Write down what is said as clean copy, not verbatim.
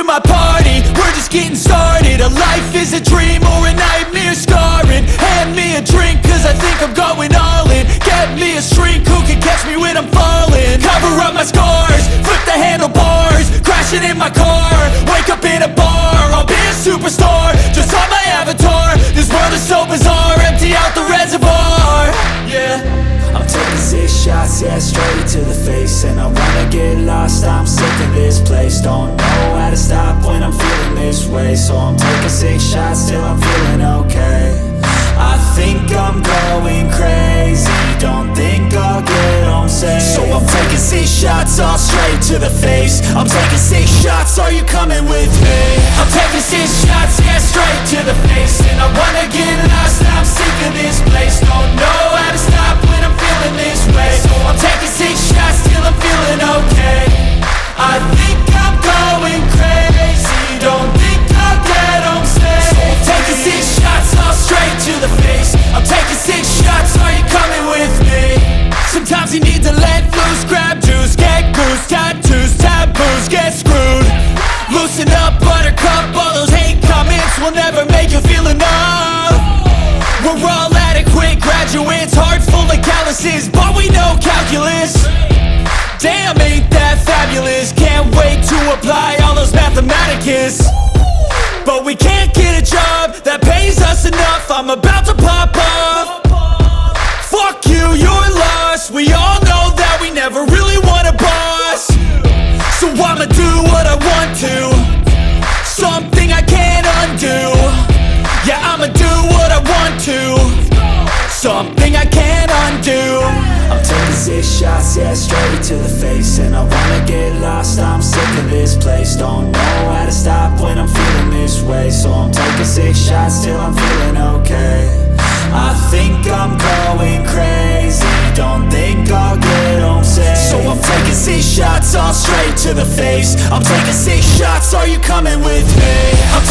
my party, we're just getting started. A life is a dream or a nightmare scarring. Hand me a drink cause I think I'm going all in. Get me a shrink who can catch me when I'm falling. Cover up my scars, flip the handlebars, crashing in my car, wake up in a bar. I'll be a superstar, just on my avatar. This world is so bizarre, empty out the reservoir. Yeah, I'm taking 6 shots, yeah, straight to the face. And I wanna get lost, I'm sick of this place. Don't know how to stop when I'm feeling this way. So I'm taking 6 shots till I'm feeling okay. I think I'm going crazy, don't think I'll get home safe. So I'm taking 6 shots, all straight to the face. I'm taking 6 shots, are you coming with me? I'm taking 6 shots, yeah, straight to the face. And I wanna get lost, I'm sick of this place. Don't know how to stop when I'm feeling this way. So I'm taking 6 shots till I'm feeling okay. I think I'm going crazy, don't think I'll get home safe. So I'm taking 6 shots, all straight to the face. I'm taking 6 shots, are you coming with me? Sometimes you need to let loose, grab juice, get goose, tattoos, taboos, get screwed. Loosen up, buttercup, all those hate comments will never make you feel enough. We're all adequate graduates, heart full of calluses, but we know calculus. Damn, ain't that fabulous? Can't wait to apply all those mathematicus. But we can't get a job that pays us enough. I'm about to pop off. Fuck you, you're lost. We all know that we never really want a boss. So I'ma do what I want to, something I can't undo. Yeah, I'ma do what I want to, something I can't undo. I'm taking 6 shots, yeah, straight to the face. And I wanna get lost, I'm sick of this place. Don't know how to stop when I'm feeling this way. So I'm taking 6 shots till I'm feeling okay. I think I'm going crazy, don't think I'll get home safe. So I'm taking 6 shots, all straight to the face. I'm taking 6 shots, are you coming with me? I'm